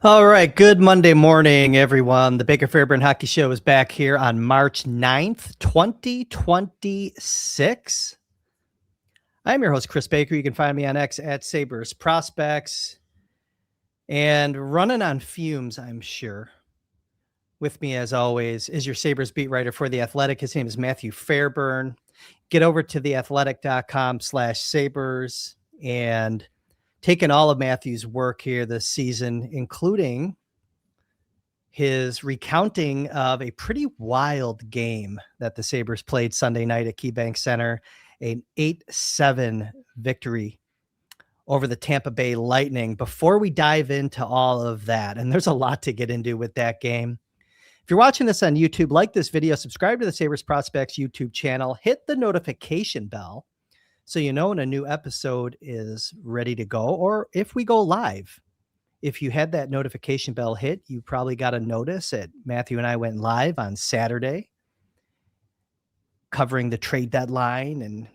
All right. Good Monday morning, everyone. The Baker Fairburn Hockey Show is back here on March 9th, 2026. I'm your host, Chris Baker. You can find me on X at Sabres Prospects and running on fumes, I'm sure. With me, as always, is your Sabres beat writer for The Athletic. His name is Matthew Fairburn. Get over to theathletic.com/Sabres and taking all of Matthew's work here this season, including his recounting of a pretty wild game that the Sabres played Sunday night at KeyBank Center, an 8-7 victory over the Tampa Bay Lightning. Before we dive into all of that, and there's a lot to get into with that game. If you're watching this on YouTube, like this video, subscribe to the Sabres Prospects YouTube channel, hit the notification bell so you know when a new episode is ready to go or if we go live. If you had that notification bell hit, you probably got a notice that Matthew and I went live on Saturday covering the trade deadline and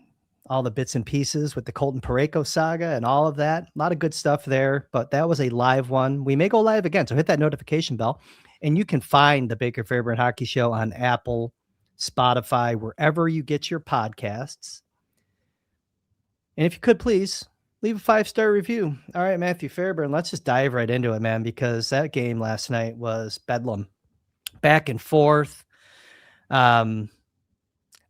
all the bits and pieces with the Colton Parayko saga and all of that. A lot of good stuff there, but that was a live one. We may go live again, so hit that notification bell. And you can find the Baker Fairburn Hockey Show on Apple, Spotify, wherever you get your podcasts. And if you could, please leave a 5-star review. All right, Matthew Fairburn, let's just dive right into it, man, because that game last night was bedlam. Back and forth. I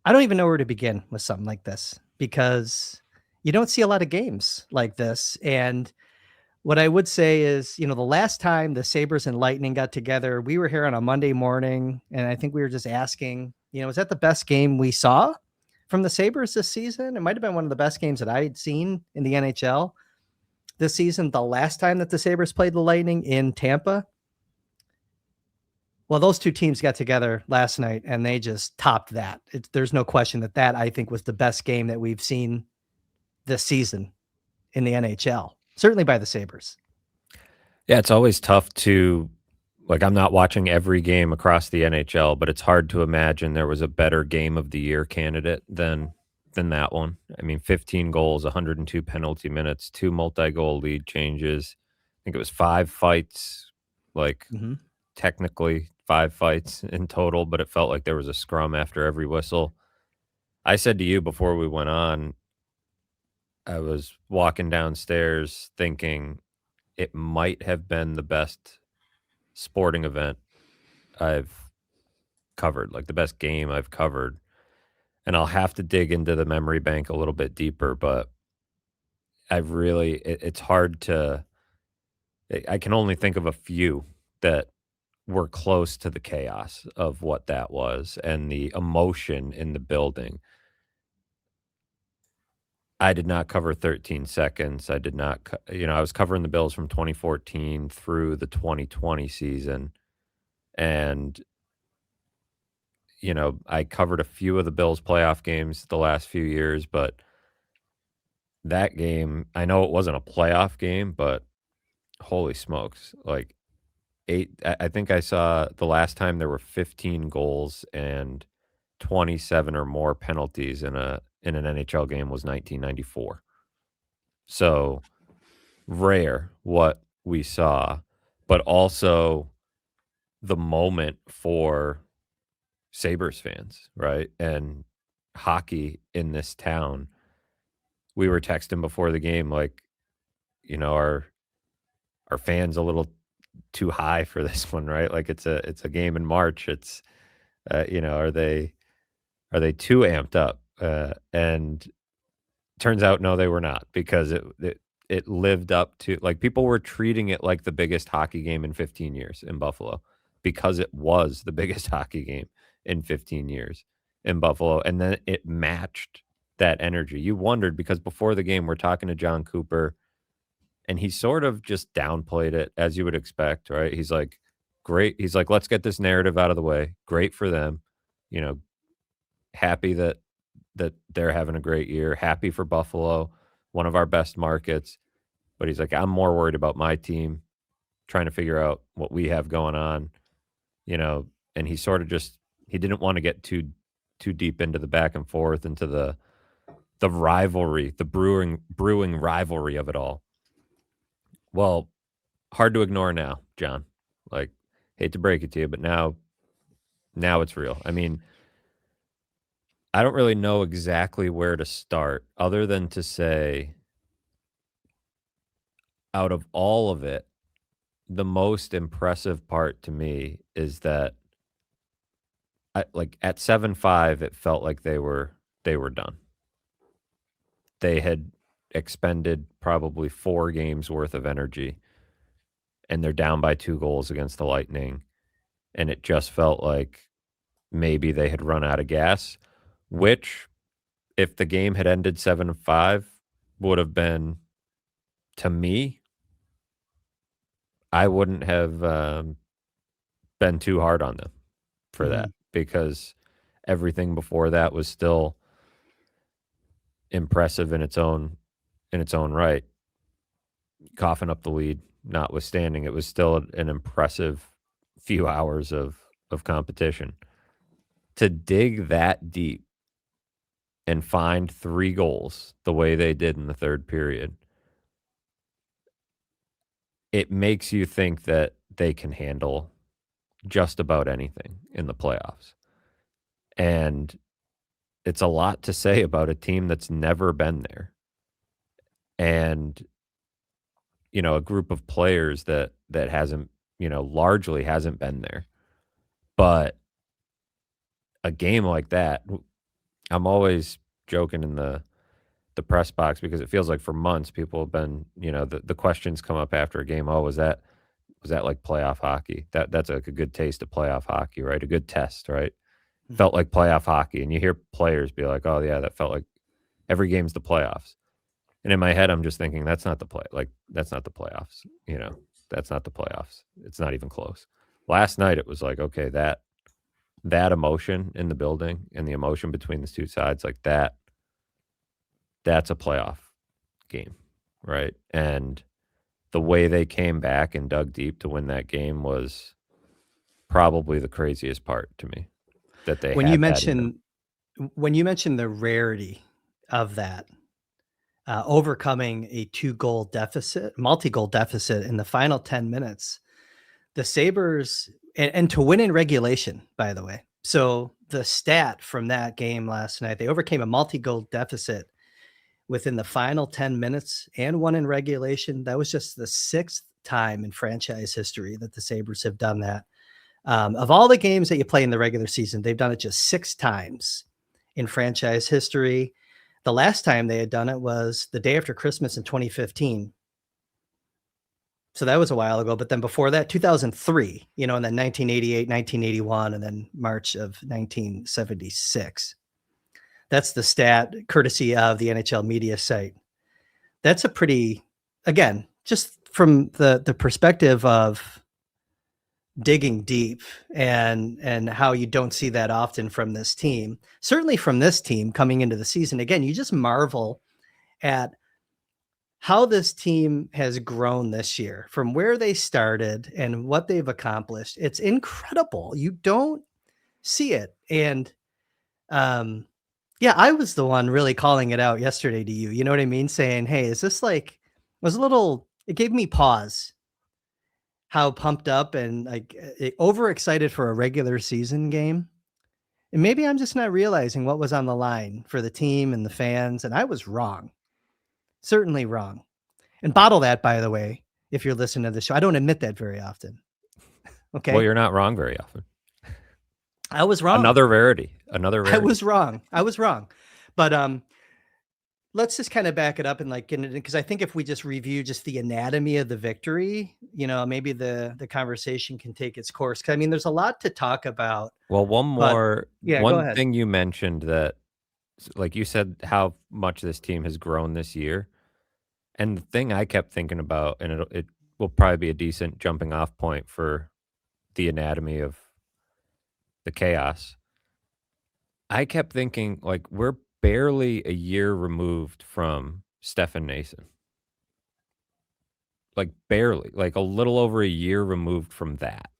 don't even know where to begin with something like this because you don't see a lot of games like this. And what I would say is, the last time the Sabres and Lightning got together, we were here on a Monday morning, and I think we were just asking, is that the best game we saw from the Sabres this season? It might have been one of the best games that I had seen in the NHL this season. The last time that the Sabres played the Lightning in Tampa. Well, those two teams got together last night and they just topped that. There's no question that I think was the best game that we've seen this season in the NHL, certainly by the Sabres. Yeah, it's always tough to, I'm not watching every game across the NHL, but it's hard to imagine there was a better game of the year candidate than that one. I mean, 15 goals, 102 penalty minutes, 2 multi-goal lead changes. I think it was 5 fights, technically 5 fights in total, but it felt like there was a scrum after every whistle. I said to you before we went on, I was walking downstairs thinking it might have been the best sporting event I've covered, like the best game I've covered. And I'll have to dig into the memory bank a little bit deeper, but it's hard to, I can only think of a few that were close to the chaos of what that was and the emotion in the building. I did not cover 13 seconds. I did not, I was covering the Bills from 2014 through the 2020 season. And, I covered a few of the Bills playoff games the last few years, but that game, I know it wasn't a playoff game, but holy smokes. I think I saw the last time there were 15 goals and 27 or more penalties in an NHL game was 1994. So rare what we saw, but also the moment for Sabres fans, right? And hockey in this town. We were texting before the game, our fans a little too high for this one, right? Like it's a game in March. It's are they too amped up? And turns out no, they were not, because it lived up to, people were treating it like the biggest hockey game in 15 years in Buffalo because it was the biggest hockey game in 15 years in Buffalo. And then it matched that energy. You wondered, because before the game, we're talking to John Cooper, and he sort of just downplayed it, as you would expect, right? He's like, great. He's like, let's get this narrative out of the way. Great for them. Happy that they're having a great year. Happy for Buffalo, one of our best markets. But he's like, I'm more worried about my team, trying to figure out what we have going on, and he sort of just, he didn't want to get too deep into the back and forth, into the rivalry, the brewing rivalry of it all. Well, hard to ignore now, John. Like, hate to break it to you, but now it's real. I mean, I don't really know exactly where to start other than to say, out of all of it, the most impressive part to me is that like at 7-5, it felt like they were done. They had expended probably 4 games worth of energy, and they're down by 2 goals against the Lightning, and it just felt like maybe they had run out of gas, which, if the game had ended 7-5, would have been, to me, I wouldn't have been too hard on them for that, Mhm. because everything before that was still impressive in its own right. Coughing up the lead notwithstanding, it was still an impressive few hours of competition. To dig that deep and find 3 goals the way they did in the third period, it makes you think that they can handle just about anything in the playoffs. And it's a lot to say about a team that's never been there. And, a group of players that hasn't, largely hasn't been there. But a game like that, I'm always joking in the press box, because it feels like for months people have been, the questions come up after a game. Oh, was that like playoff hockey? That's like a good taste of playoff hockey, right? A good test, right? Mhm. Felt like playoff hockey. And you hear players be like, oh yeah, that felt like every game's the playoffs. And in my head, I'm just thinking, that's not the play. Like, that's not the playoffs. That's not the playoffs. It's not even close. Last night, it was like, okay, that emotion in the building and the emotion between the two sides, like that's a playoff game, right? And the way they came back and dug deep to win that game was probably the craziest part to me, that they When you had that in them. mention when you mention the rarity of that, overcoming a 2-goal deficit, multi-goal deficit in the final 10 minutes, the Sabres, and to win in regulation, by the way. So the stat from that game last night, they overcame a multi-goal deficit within the final 10 minutes and won in regulation. That was just the 6th time in franchise history that the Sabres have done that. Of all the games that you play in the regular season, they've done it just 6 times in franchise history. The last time they had done it was the day after Christmas in 2015. So that was a while ago. But then before that, 2003, and then 1988, 1981, and then March of 1976. That's the stat courtesy of the NHL media site. That's a pretty, again, just from the perspective of digging deep and how you don't see that often from this team. Certainly from this team coming into the season. Again, you just marvel at how this team has grown this year from where they started and what they've accomplished. It's incredible. You don't see it. And um yeah, I was the one really calling it out yesterday to you. You know what I mean? Saying, "Hey, is this like," was a little, it gave me pause how pumped up and like overexcited for a regular season game. And maybe I'm just not realizing what was on the line for the team and the fans. And I was wrong, certainly wrong. And bottle that, by the way, if you're listening to the show. I don't admit that very often. Well, Okay. you're not wrong very often. I was wrong. Another rarity. Another I rarity. was wrong. I was wrong. But let's just kind of back it up and like get it, because I think if we just review just the anatomy of the victory, maybe the conversation can take its course. 'Cause I mean, there's a lot to talk about, Well, but yeah, go one ahead. thing you mentioned, that, like you said, how much this team has grown this year. And the thing I kept thinking about, and it will probably be a decent jumping off point for the anatomy of the chaos. I kept thinking, like, we're barely a year removed from Stefan Nason. Like, barely, like a little over a year removed from that.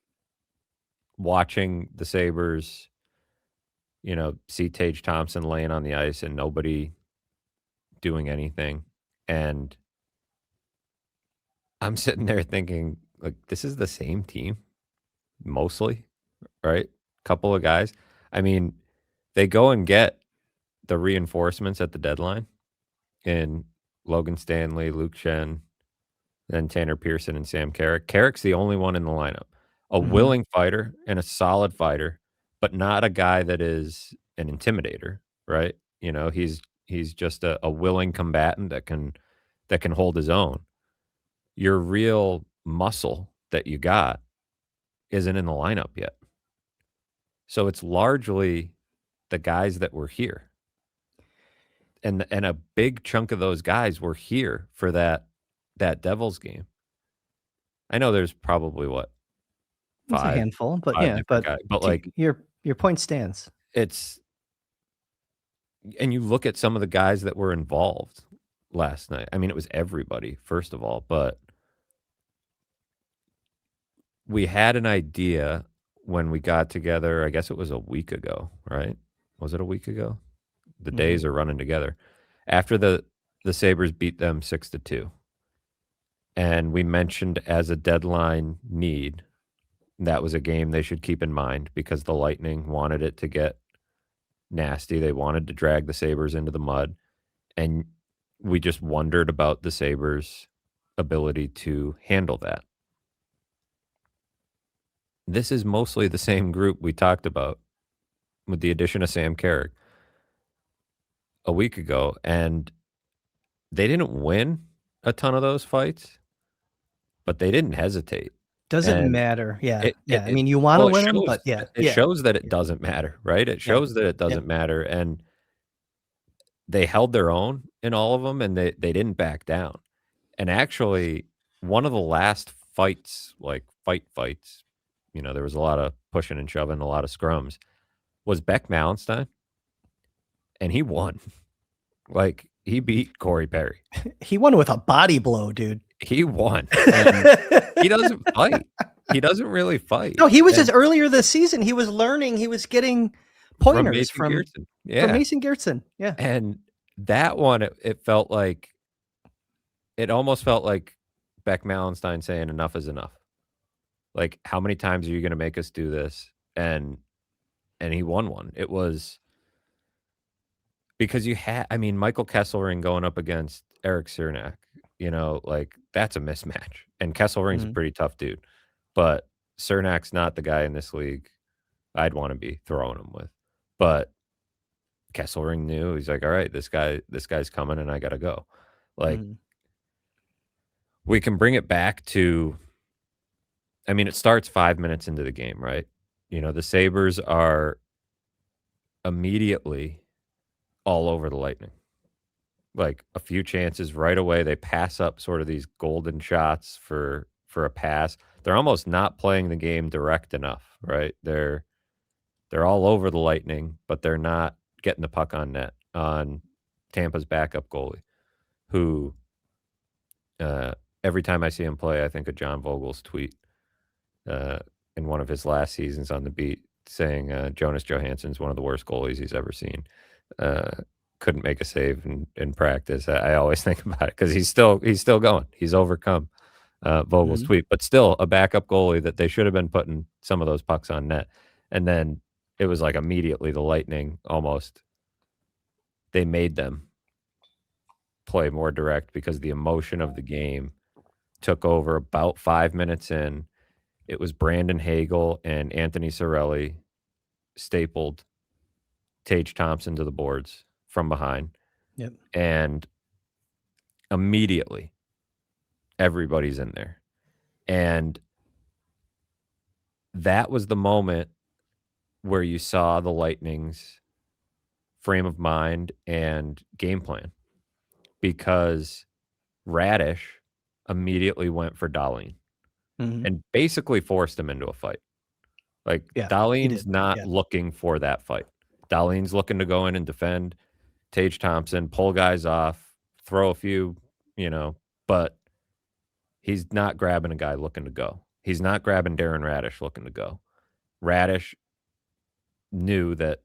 Watching the Sabres, see Tage Thompson laying on the ice and nobody doing anything. And I'm sitting there thinking, like, this is the same team mostly, right? Couple of guys. I mean, they go and get the reinforcements at the deadline in Logan Stanley, Luke Shen, then Tanner Pearson and Sam Carrick. Carrick's the only one in the lineup. A Mhm. willing fighter and a solid fighter, but not a guy that is an intimidator, right? He's just a willing combatant that can hold his own. Your real muscle that you got isn't in the lineup yet. So it's largely the guys that were here. And a big chunk of those guys were here for that Devils game. I know there's probably what, It's a 5 handful, but 5 yeah, different but guys, but, to like, your point stands. it's and you look at some of the guys that were involved last night. I mean, it was everybody, first of all, but we had an idea when we got together, I guess it was a week ago, right? Was it a week ago? The Mhm. days are running together. After the Sabres beat them 6-2, and we mentioned as a deadline need, that was a game they should keep in mind because the Lightning wanted it to get nasty. They wanted to drag the Sabres into the mud, and we just wondered about the Sabres' ability to handle that. This is mostly the same group we talked about with the addition of Sam Carrick a week ago, and they didn't win a ton of those fights, but they didn't hesitate. Doesn't And matter. Yeah, it it yeah. I it mean, you wanna well, it win them, shows but yeah, it yeah, shows that it yeah, doesn't matter, right? It yeah, shows that it yep. doesn't matter, and they held their own in all of them, and they didn't back down. And actually, one of the last fights, like fights, there was a lot of pushing and shoving, a lot of scrums, was Beck Mallenstein, and he won. Like, he beat Corey Perry. He won with a body blow, dude. He won, and he doesn't fight. He doesn't really fight, No, he was just and earlier this season, he was learning, he was getting from pointers Mason from Geertsen. Yeah, Mason Geertsen. Yeah. and that one, it felt like it almost felt like Beck Mallenstein saying, "Enough is enough." Like, "How many times are you gonna make us do this?" And he won one. It was because I mean, Michael Kesselring going up against Eric Cernak, like, that's a mismatch, and Kesselring's a Mhm, pretty tough dude, but Cernak's not the guy in this league I'd wanna be throwing him with, but Kesselring knew, he's like, "Alright, this guy's coming, and I gotta go." Like, mhm. we can bring it back to I mean, it starts 5 minutes into the game, right? The Sabres are immediately all over the Lightning. Like, a few chances right away, they pass up sort of these golden shots for a pass. They're almost not playing the game direct enough, right? They're all over the Lightning, but they're not getting the puck on net on Tampa's backup goalie, who, uh, every time I see him play, I think of John Vogel's tweet, uh, in one of his last seasons on the beat saying, Jonas Johansson's one of the worst goalies he's ever seen. Uh, couldn't make a save in practice. I always think about it because he's still going. He's overcome Vogel's Mhm. tweet, but still a backup goalie that they should have been putting some of those pucks on net. And then it was like immediately the Lightning almost they made them play more direct because the emotion of the game took over about 5 minutes in. It was Brandon Hagel and Anthony Cirelli stapled Tage Thompson to the boards from behind, Yep. and immediately everybody's in there. And that was the moment where you saw the Lightning's frame of mind and game plan because Radish immediately went for Dahlin Mhm. and basically forced him into a fight. Like, Yeah, he Dahlin's did. not Yeah. looking for that fight. Dahlin's looking to go in and defend Tage Thompson, pull guys off, throw a few, but he's not grabbing a guy looking to go. He's not grabbing Darren Radish looking to go. Radish knew that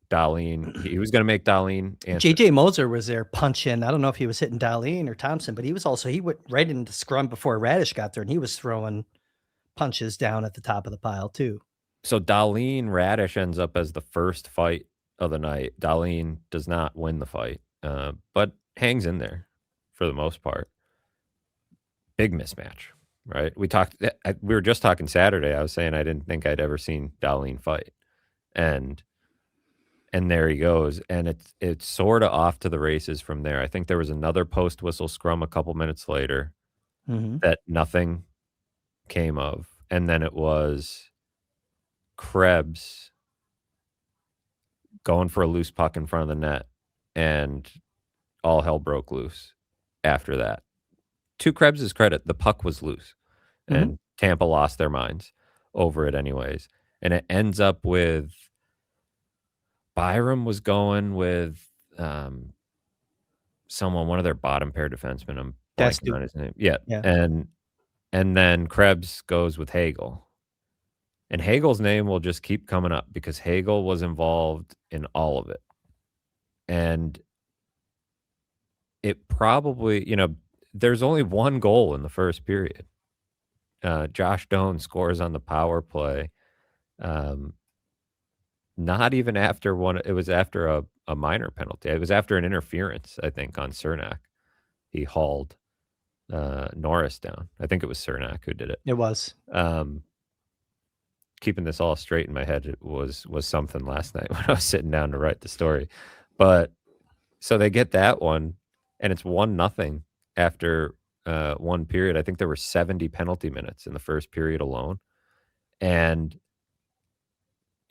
Dahlin he was gonna make Dahlin answer. JJ Moser was there punching. I don't know if he was hitting Dahlin or Thompson, but he was also he went right into scrum before Radish got there, and he was throwing. punches down at the top of the pile too. So Dahlin Radish ends up as the first fight of the night. Dahlin does not win the fight, but hangs in there for the most part. Big mismatch, right? We were just talking Saturday. I was saying I didn't think I'd ever seen Dahlin fight, and there he goes, and it's sort of off to the races from there. I think there was another post whistle scrum a couple minutes later Mhm. that nothing came of, and then it was Krebs going for a loose puck in front of the net, and all hell broke loose after that. To Krebs's credit, the puck was loose, Mhm. and Tampa lost their minds over it anyways, and it ends up with Byram was going with, one of their bottom pair defensemen, I'm That's blanking too. on his name. Yeah, Yeah. and then Krebs goes with Hagel, and Hagel's name will just keep coming up because Hagel was involved in all of it, and it probably there's only one goal in the first period. Josh Doan scores on the power play, um, not even after one it was after a minor penalty. It was after an interference, I think, on Cernak. He hauled, Norris down. I think it was Cernak who did it. It was. Um, keeping this all straight in my head it was something last night when I was sitting down to write the story. But so they get that one, and it's 1-0 after, one period. I think there were 70 penalty minutes in the first period alone, and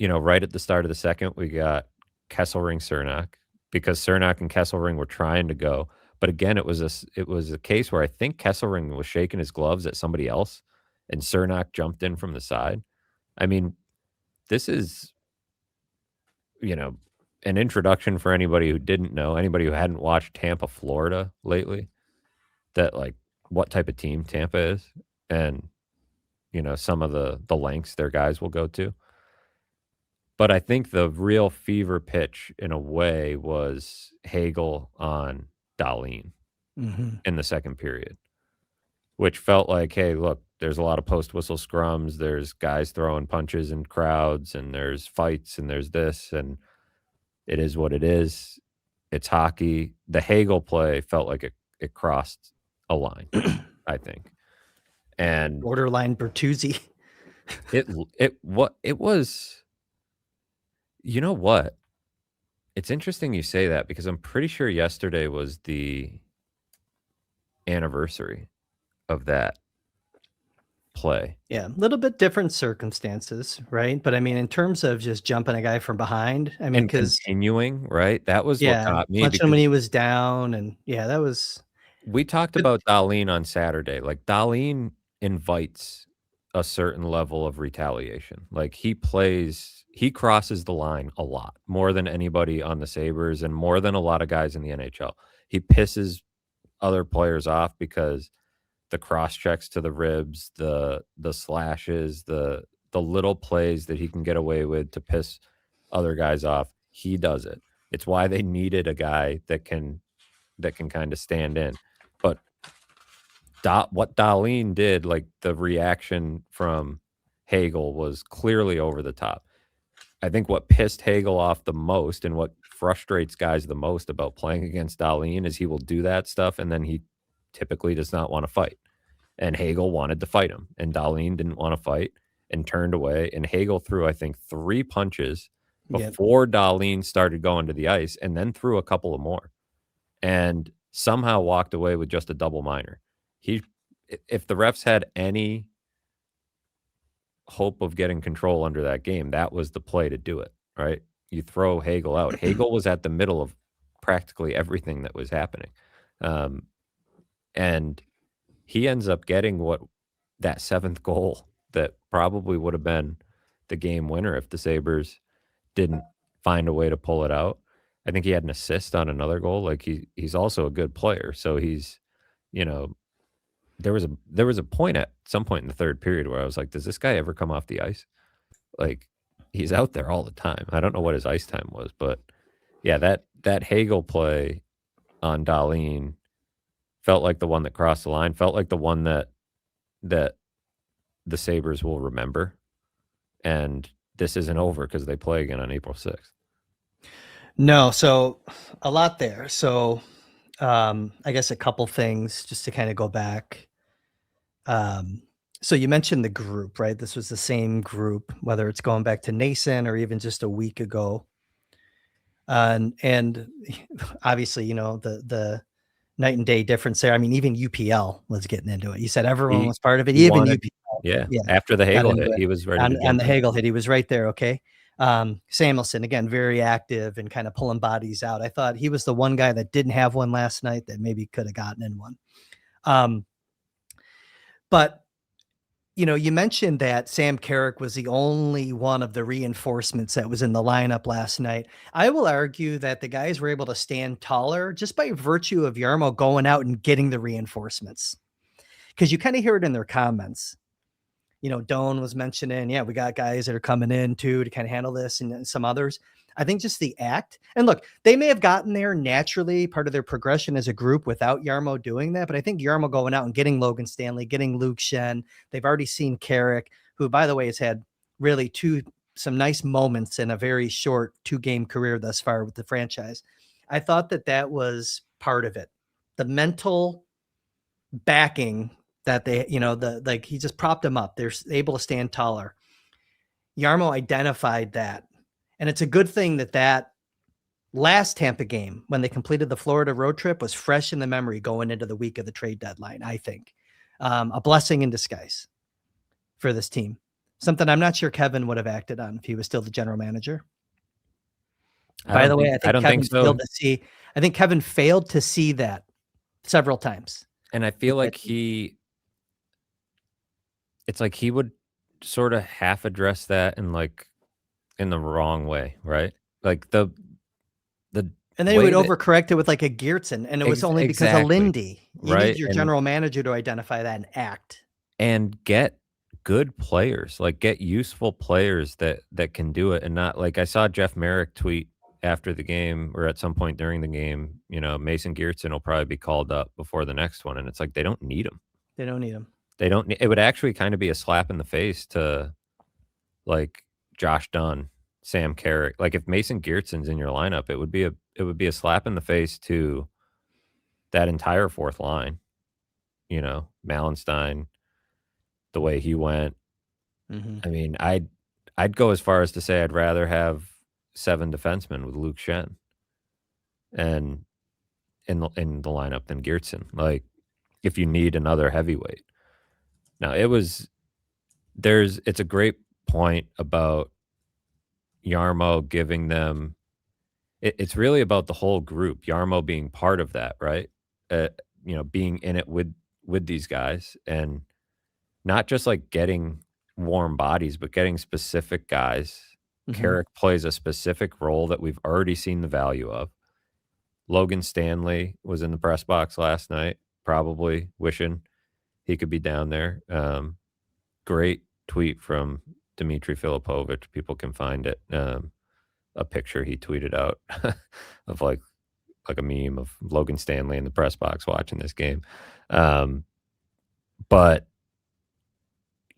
right at the start of the second, we got Kesselring Cernak because Cernak and Kesselring were trying to go. But again, it was a case where I think Kesselring was shaking his gloves at somebody else, and Cernak jumped in from the side. I mean, this is, you know, an introduction for anybody who didn't know, anybody who hadn't watched Tampa, Florida lately, that like what type of team Tampa is, and some of the lengths their guys will go to. But I think the real fever pitch in a way was Hagel on Dahlin Mhm. in the second period, which felt like, hey, look, there's a lot of post whistle scrums, there's guys throwing punches in crowds, and there's fights, and there's this, and it is what it is. It's hockey. The Hagel play felt like it crossed a line, I think. And Borderline Bertuzzi. it was, you know what? It's interesting you say that because I'm pretty sure yesterday was the anniversary of that play Yeah, a little bit different circumstances, right? But I mean, in terms of just jumping a guy from behind, I mean, and because continuing, right? That was what yeah, got me punching him when because he was down, and yeah, that was we talked but about Dahlin on Saturday. Like, Dahlin invites a certain level of retaliation. Like, he crosses the line a lot, more than anybody on the Sabres and more than a lot of guys in the NHL. He pisses other players off because the cross checks to the ribs, the slashes, the little plays that he can get away with to piss other guys off, he does it. It's why they needed a guy that can kind of stand in. But what Dahlin did, like the reaction from Hagel was clearly over the top. I think what pissed Hagel off the most and what frustrates guys the most about playing against Dahlin is he will do that stuff and then he typically does not want to fight. And Hagel wanted to fight him, and Dahlin didn't want to fight and turned away. And Hagel threw, I think, 3 punches yeah, before Dahlin started going to the ice, and then threw a couple of more, and somehow walked away with just a double minor. He, if the refs had any hope of getting control under that game, that was the play to do it, right? You throw Hagel out. Hagel was at the middle of practically everything that was happening. Um, and he ends up getting that 7th goal that probably would have been the game winner if the Sabres didn't find a way to pull it out. I think he had an assist on another goal. Like he's also a good player. So he's, you know, there was a point at some point in the third period where I was like, does this guy ever come off the ice? Like he's out there all the time. I don't know what his ice time was, but yeah, that Hagel play on Dahlin felt like the one that crossed the line, felt like the one that the Sabres will remember. And this isn't over because they play again on April 6th. No, so a lot there. So I guess a couple things just to kind of go back. So you mentioned the group, right? This was the same group, whether it's going back to Nason or even just a week ago. And obviously, the night and day difference there. I mean, even UPL was getting into it. You said everyone was part of it, He even wanted, UPL. yeah. Yeah, After the got Hagel into hit, it he was ready to on jump the in. Hagel hit. He was right there. Okay. Samuelson, again, very active and kind of pulling bodies out. I thought he was the one guy that didn't have one last night that maybe could have gotten in one. But you mentioned that Sam Carrick was the only one of the reinforcements that was in the lineup last night. I will argue that the guys were able to stand taller just by virtue of Jarmo going out and getting the reinforcements. Because you kind of hear it in their comments. Doan was mentioning, yeah, we got guys that are coming in too to kind of handle this, and some others. I think just the act. And look, they may have gotten there naturally, part of their progression as a group without Jarmo doing that. But I think Jarmo going out and getting Logan Stanley, getting Luke Shen, they've already seen Carrick, who, by the way, has had really some nice moments in a very short 2-game career thus far with the franchise. I thought that was part of it. The mental backing that they, he just propped them up. They're able to stand taller. Jarmo identified that. And it's a good thing that last Tampa game, when they completed the Florida road trip, was fresh in the memory going into the week of the trade deadline, I think. A blessing in disguise for this team. Something I'm not sure Kevin would have acted on if he was still the general manager. By the way, I think Kevin failed to see. I think Kevin failed to see that several times. And I feel like it's like he would sort of half address that in the wrong way, right? Like the and then he would overcorrect it with like a Geertsen, and it was only because of Lindy. You need your general manager to identify that and act. And get good players, like get useful players that can do it, and not like I saw Jeff Merrick tweet after the game or at some point during the game, Mason Geertsen will probably be called up before the next one, and it's like they don't need him. They don't need him. They don't. It would actually kind of be a slap in the face to like Josh Dunn, Sam Carrick. Like if Mason Geertsen's in your lineup, it would be a slap in the face to that entire fourth line. Malenstein, the way he went. Mm-hmm. I mean, I'd go as far as to say I'd rather have 7 defensemen with Luke Shen and in the lineup than Geertsen. Like if you need another heavyweight. Now it's a great point about Jarmo giving them. It's really about the whole group. Jarmo being part of that, right? Being in it with these guys, and not just like getting warm bodies, but getting specific guys. Mm-hmm. Carrick plays a specific role that we've already seen the value of. Logan Stanley was in the press box last night, probably wishing he could be down there. Great tweet from Dmitry Filipovich. People can find it. A picture he tweeted out of like a meme of Logan Stanley in the press box watching this game. But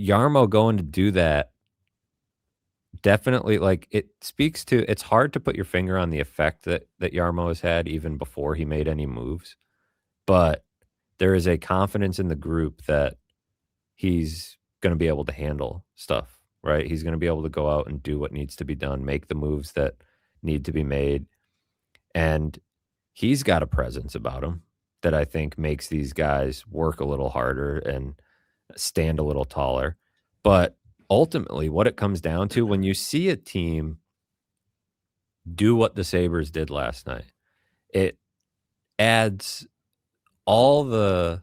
Jarmo going to do that definitely, like, it speaks to, it's hard to put your finger on the effect that Jarmo has had even before he made any moves. But there is a confidence in the group that he's going to be able to handle stuff, right? He's going to be able to go out and do what needs to be done, make the moves that need to be made. And he's got a presence about him that I think makes these guys work a little harder and stand a little taller. But ultimately, what it comes down to, when you see a team do what the Sabres did last night, it adds all the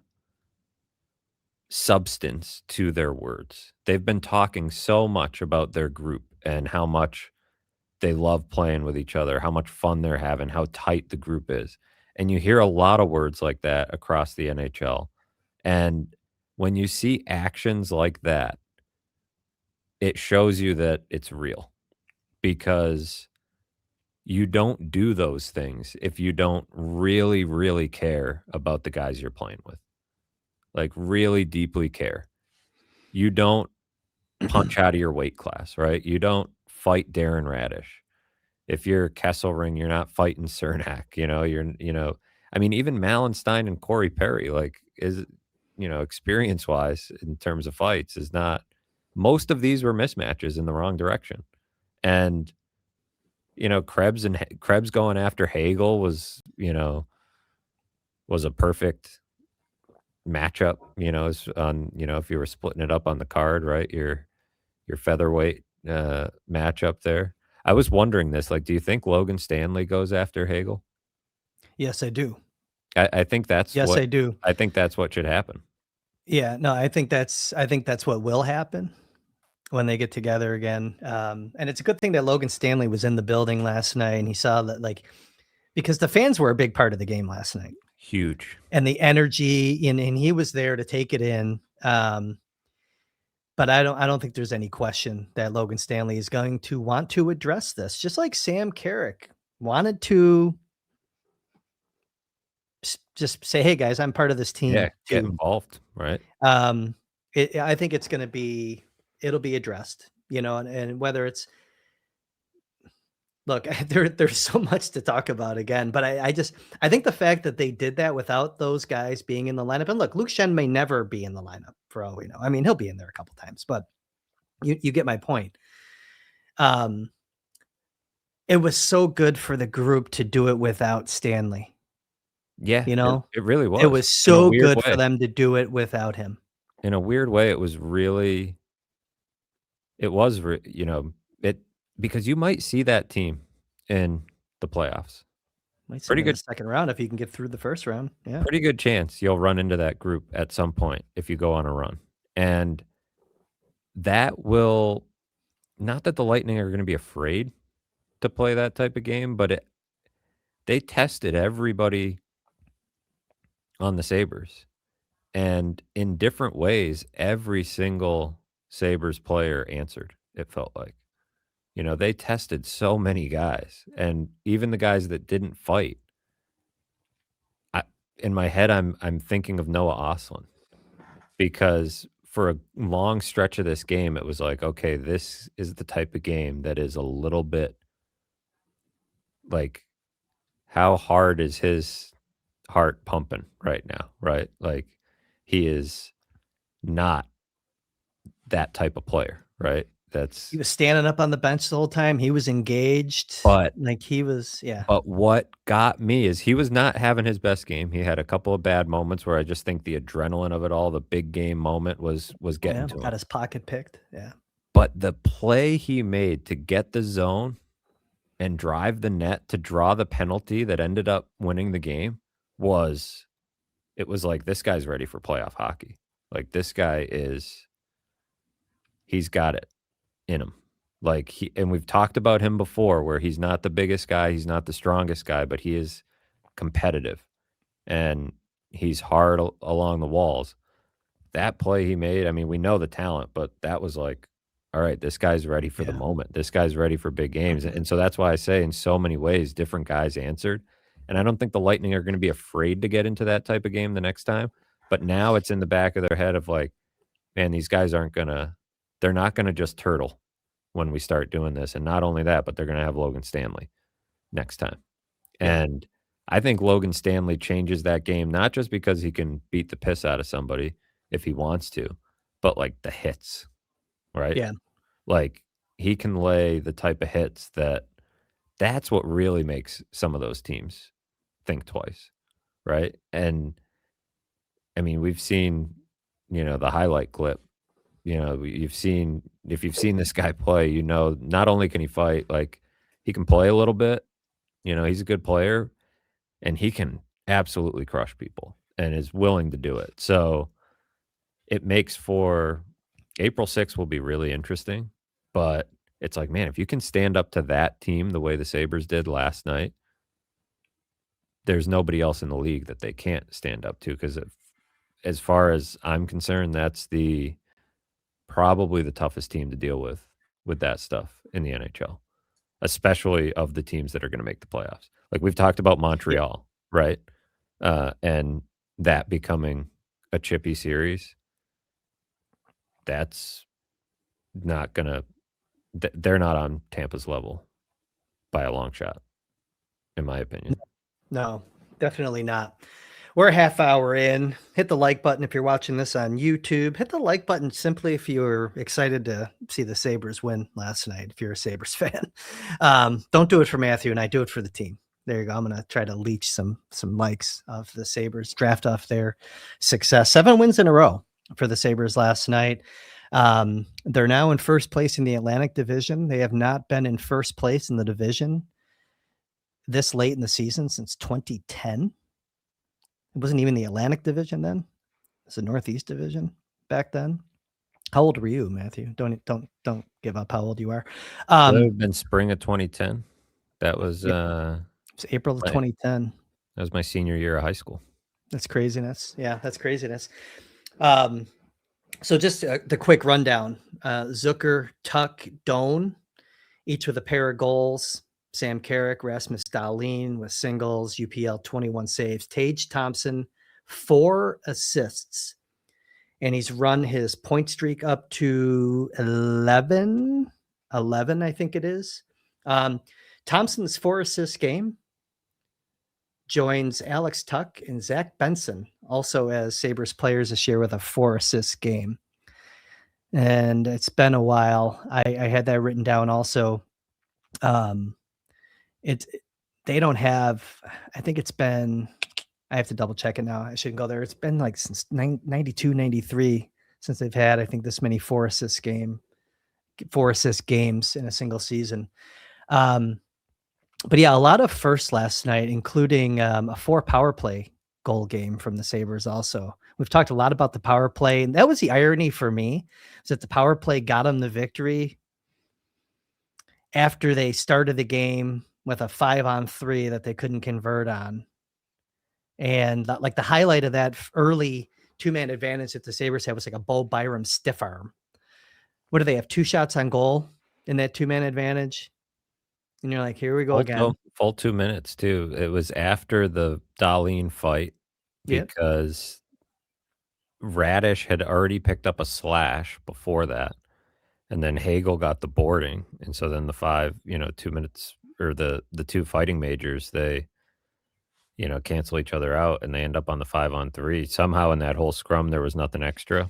substance to their words. They've been talking so much about their group and how much they love playing with each other, how much fun they're having, how tight the group is. And you hear a lot of words like that across the NHL. And when you see actions like that, it shows you that it's real, because you don't do those things if you don't really, really care about the guys you're playing with. Like really deeply care. You don't punch out of your weight class, right? You don't fight Darren Radish. If you're Kesselring, you're not fighting Cernak, I mean, even Malenstein and Corey Perry, like, experience-wise in terms of fights is not most of these were mismatches in the wrong direction. And, Krebs going after Hagel was a perfect matchup, is on, if you were splitting it up on the card, right? Your featherweight matchup there. I was wondering this, like, do you think Logan Stanley goes after Hagel? Yes, I do. I think that's Yes, what I do. I think that's what should happen. Yeah, no, I think that's what will happen when they get together again. And it's a good thing that Logan Stanley was in the building last night and he saw that, like, because the fans were a big part of the game last night Huge. and the energy, and he was there to take it in. But I don't think there's any question that Logan Stanley is going to want to address this, just like Sam Carrick wanted to just say, "Hey guys, I'm part of this Yeah, team get too." involved, right? Um, I think it'll be addressed, and whether it's look, there's so much to talk about again, but I think the fact that they did that without those guys being in the lineup, and look, Luke Shen may never be in the lineup for all we know. I mean, he'll be in there a couple times, but you get my point. Um, it was so good for the group to do it without Stanley, Yeah, you it know? it really It was, was in a so weird good for way. them to do it without him. In a weird way, it was really it was re it because you might see that team in the playoffs. Might see him Pretty in the good second round if he can get through the first round. Yeah. pretty good chance you'll run into that group at some point if you go on a run, and that will not that the Lightning are gonna be afraid to play that type of game, but they tested everybody on the Sabres, and in different ways, every single Sabres player answered, it felt like. They tested so many guys, and even the guys that didn't fight, I in my head, I'm thinking of Noah Ostlund because for a long stretch of this game, it was like, "Okay, this is the type of game that is a little bit like, how hard is his heart pumping right now?" Right? Like, he is not that type of player, right? He was standing up on the bench the whole time. He was engaged. But Like he was, yeah. But what got me is he was not having his best game. He had a couple of bad moments where I just think the adrenaline of it all, the big game moment was getting Yeah. to Got him. his pocket picked. Yeah. But the play he made to get the zone and drive the net to draw the penalty that ended up winning the game was it was like this guy's ready for playoff hockey. Like this guy is he's got it in him. Like and we've talked about him before where he's not the biggest guy, he's not the strongest guy, but he is competitive and he's hard along the walls. That play he made, I mean, we know the talent, but that was like, all right, this guy's ready for the Yeah. moment. This guy's ready for big games. And so that's why I say in so many ways, different guys answered. And I don't think the Lightning are going to be afraid to get into that type of game the next time. But now it's in the back of their head of like, man, these guys they're not going to just turtle when we start doing this. And not only that, but they're going to have Logan Stanley next time. Yeah. And I think Logan Stanley changes that game, not just because he can beat the piss out of somebody if he wants to, but like the hits, right? Yeah. Like he can lay the type of hits that's what really makes some of those teams think twice, right? And I mean, we've seen, the highlight clip, you've seen if you've seen this guy play, not only can he fight, like he can play a little bit, he's a good player, and he can absolutely crush people and is willing to do it. So it makes for April 6th will be really interesting, but it's like, man, if you can stand up to that team the way the Sabres did last night, there's nobody else in the league that they can't stand up to because as far as I'm concerned, that's probably the toughest team to deal with that stuff in the NHL, especially of the teams that are going to make the playoffs. Like we've talked about Yeah. Montreal, right? And that becoming a chippy series, that's not gonna. They're not on Tampa's level by a long shot, in my opinion. No, definitely not. We're a half hour in. Hit the like button if you're watching this on YouTube. Hit the like button simply if you were excited to see the Sabres win last night, if you're a Sabres fan. Don't do it for Matthew and I, do it for the team. There you go. I'm going to try to leech some likes of the Sabres, draft off their success. 7 wins in a row for the Sabres last night. They're now in first place in the Atlantic Division. They have not been in first place in the division this late in the season since 2010. It wasn't even the Atlantic Division then. It was the Northeast Division back then. How old were you, Matthew? Don't give up how old you are. That would have been spring of 2010. That was It was April of 2010. That was my senior year of high school. That's craziness. Yeah, that's craziness. So just the quick rundown. Zucker, Tuck, Doan, each with a pair of goals. Sam Carrick, Rasmus Dahlin with singles, UPL 21 saves. Tage Thompson, 4 assists. And he's run his point streak up to 11, I think it is. Thompson's 4 assist game joins Alex Tuck and Zach Benson, also as Sabres players this year with a 4 assist game. And it's been a while. I had that written down also. They don't have, I think it's been, I have to double check it now. I shouldn't go there. It's been like since 92, 93 since they've had, I think, this many 4 assist games in a single season. But yeah, a lot of firsts last night, including a 4 power play goal game from the Sabres also. We've talked a lot about the power play, and that was the irony for me, is that the power play got them the victory after they started the game with a 5-on-3 that they couldn't convert on. And like the highlight of that early 2-man advantage that the Sabres had was like a Bo Byram stiff arm. What do they have? 2 shots on goal in that 2-man advantage? And you're like, here we go again. Full 2 minutes too. It was after the Dahlin fight because Radish had already picked up a slash before that. And then Hagel got the boarding. And so then the 2 minutes or the 2 fighting majors, they, cancel each other out and they end up on the 5-on-3. Somehow in that whole scrum, there was nothing extra.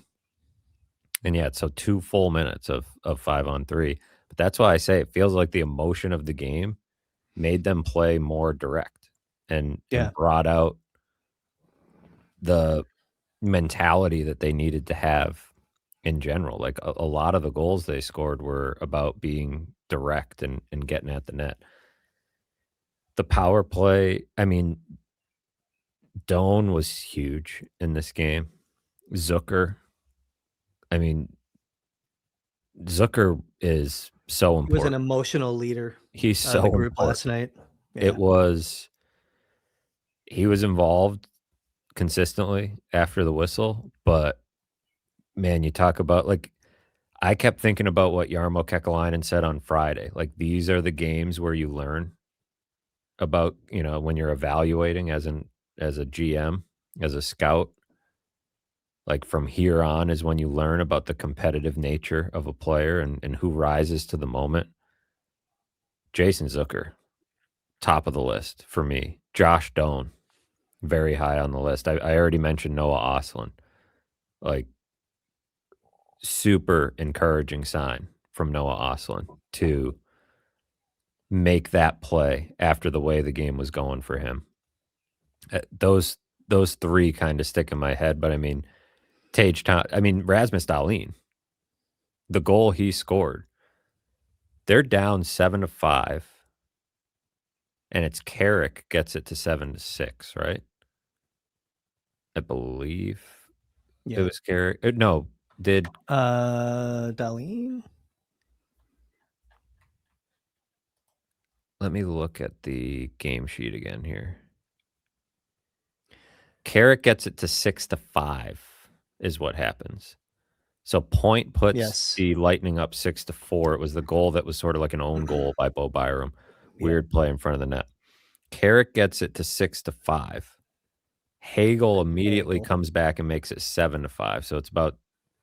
And yeah, so 2 full minutes of 5-on-3. But that's why I say it feels like the emotion of the game made them play more direct and brought out the mentality that they needed to have in general. Like a lot of the goals they scored were about being direct and getting at the net. The power play, I mean, Doan was huge in this game. Zucker, I mean, Zucker is so important. He was an emotional leader. He's so the group important. Last night. Yeah. He was involved consistently after the whistle, but man, you talk about like, I kept thinking about what Jarmo Kekalainen said on Friday. Like, these are the games where you learn about, when you're evaluating as a GM, as a scout. Like, from here on is when you learn about the competitive nature of a player and who rises to the moment. Jason Zucker, top of the list for me. Josh Doan, very high on the list. I already mentioned Noah Ostlund. Like, super encouraging sign from Noah Ostlund to make that play after the way the game was going for him. Those 3 kind of stick in my head, but I mean, Rasmus Dahlin, the goal he scored, they're down 7-5, and it's Carrick gets it to 7-6, right? I believe it was Carrick. No, did Dahlin? Let me look at the game sheet again here. Carrick gets it to 6-5 is what happens. So Point puts the Lightning up 6-4. It was the goal that was sort of like an own goal by Bo Byram. Weird play in front of the net. Carrick gets it to 6-5. Hagel immediately comes back and makes it 7-5. So it's about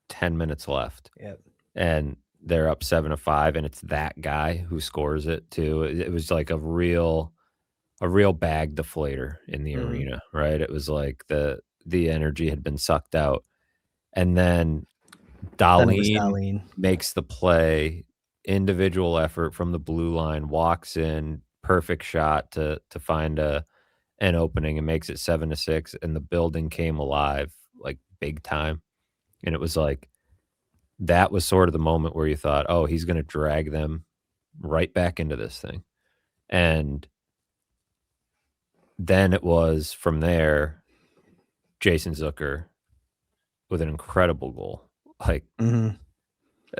10 minutes left. Yep. And they're up 7-5, and it's that guy who scores it too. It was like a real bag deflator in the Mhm. arena, right? It was like the energy had been sucked out. And then Then it was Dahlin Dahlin. makes the play, individual effort from the blue line, walks in, perfect shot to find an opening and makes it 7-6, and the building came alive, like, big time. And it was like that was sort of the moment where you thought, "Oh, he's gonna drag them right back into this thing." And then it was from there, Jason Zucker with an incredible goal. Like, Mhm.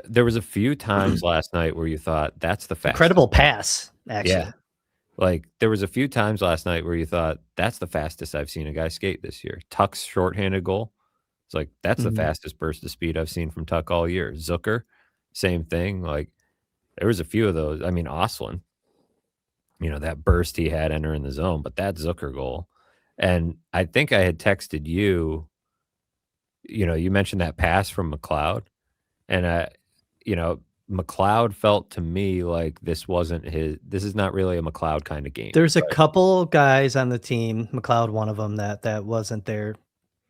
there was a few times last night where you thought, "That's the fastest." Incredible pass, Yeah. actually. Like, there was a few times last night where you thought, "That's the fastest I've seen a guy skate this year." Tuck's shorthanded goal, it's like, "That's the Mhm. fastest burst of speed I've seen from Tuck all year." Zucker, same thing, like, there was a few of those. I mean, Oslin, that burst he had entering the zone, but that Zucker goal, and I think I had texted you, you mentioned that pass from McLeod, and McLeod felt to me like this is not really a McLeod kinda game, There's a right? couple guys on the team, McLeod one of them, that wasn't their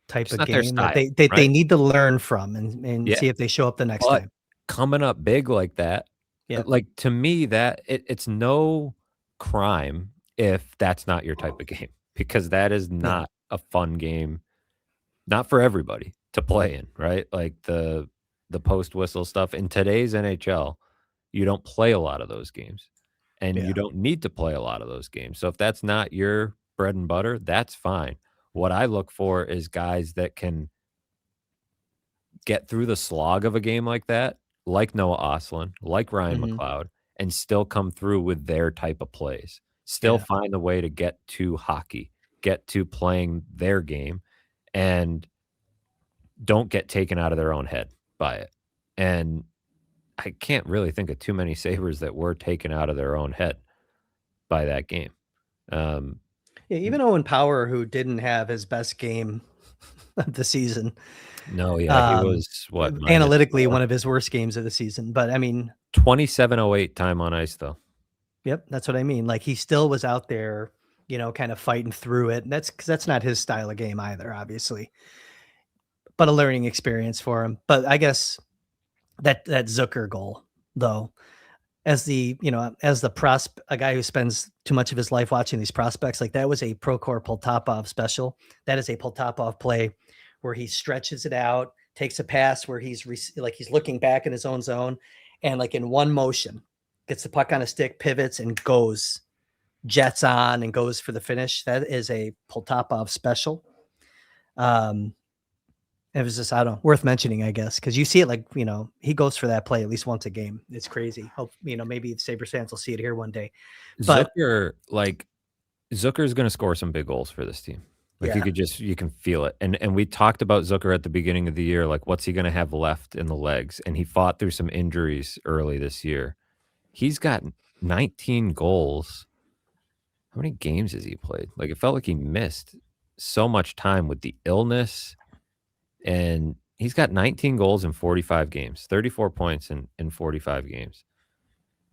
type It's of not their game that style, they right? need to learn from and Yeah, see if they show up the next but time. coming up big like that, Yep. like, to me, it's no crime if that's not your type of game, because that is No. not a fun game, not for everybody to play in, right? Like, the post whistle stuff in today's NHL, you don't play a lot of those games, and you Yeah. don't need to play a lot of those games. So if that's not your bread and butter, that's fine. What I look for is guys that can get through the slog of a game like Noah Oslin, like Ryan Mhm. McLeod, and still come through with their type of plays. Still Yeah. find the way to get to hockey, get to playing their game, and don't get taken out of their own head by it. And I can't really think of too many Sabres that were taken out of their own head by that game. Um, Yeah, even Owen Power, who didn't have his best game of the season, no, yeah, he um, was what, analytically, -4? one of his worst games of the season, but, I mean, 27:08 time on ice, though. yep, that's what I mean, like, he still was out there, kind of fighting through it, and that's 'cause that's not his style of game either, obviously, but a learning experience for him. But I guess that Zucker goal, though, as the a guy who spends too much of his life watching these prospects, like, that was a Prokhor Poltapov special. That is a Poltapov play where he stretches it out, takes a pass where he's looking back in his own zone, and, like, in one motion, gets the puck on a stick, pivots, and jets on and goes for the finish. That is a Poltapov special. Um, it was just, I don't know, worth mentioning, I guess, because you see it, like, he goes for that play at least once a game. It's crazy. Hope, maybe Sabres fans will see it here one day. But Zucker's gonna score some big goals for this team. Like, yeah, you can feel it, and we talked about Zucker at the beginning of the year, like, what's he gonna have left in the legs, and he fought through some injuries early this year. He's got 19 goals. How many games has he played? Like, it felt like he missed so much time with the illness, and he's got 19 goals in 45 games, 34 points in 45 games.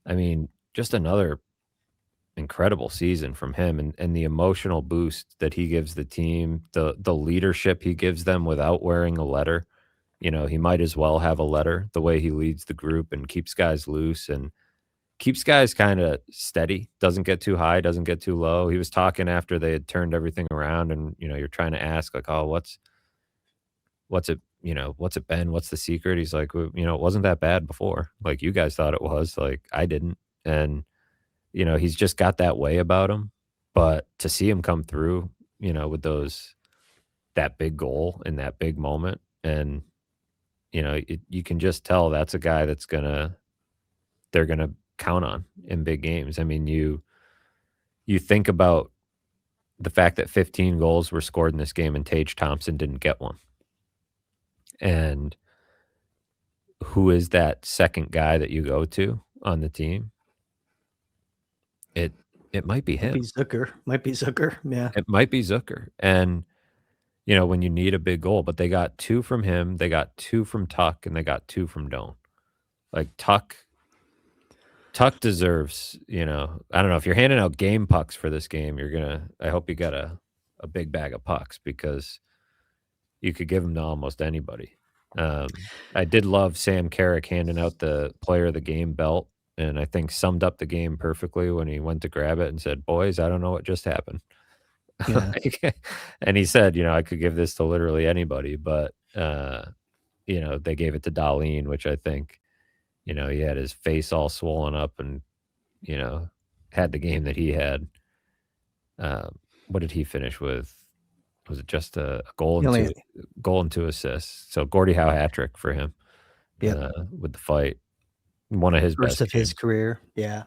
I mean, just another incredible season from him, and the emotional boost that he gives the team, the leadership he gives them without wearing a letter. He might as well have a letter, the way he leads the group and keeps guys loose and keeps guys kinda steady, doesn't get too high, doesn't get too low. He was talking after they had turned everything around and, you're trying to ask like, "Oh, what's it been? What's the secret?" He's like, "Well, it wasn't that bad before. Like, you guys thought it was, like, I didn't." And he's just got that way about him, but to see him come through, with that big goal in that big moment, and, you can just tell that's a guy they're gonna count on in big games. I mean, you think about the fact that 15 goals were scored in this game and Tage Thompson didn't get one, and who is that second guy that you go to on the team? It it might be might be him. Zucker. Might be Zucker. Yeah. It might be Zucker, and when you need a big goal, but they got 2 from him, they got 2 from Tuck, and they got 2 from Doan. Like Tuck deserves, I don't know if you're handing out game pucks for this game, I hope you got a big bag of pucks because you could give them to almost anybody. I did love Sam Carrick handing out the player of the game belt, and I think summed up the game perfectly when he went to grab it and said, "Boys, I don't know what just happened." Yeah. And he said, I could give this to literally anybody, but they gave it to Dahlin, which I think, he had his face all swollen up and, you know, had the game that he had. What did he finish with? Was it just a goal He and only, two assists? So Gordie Howe hat trick for him yep, with the fight. One of his first best of his games. career. Yeah.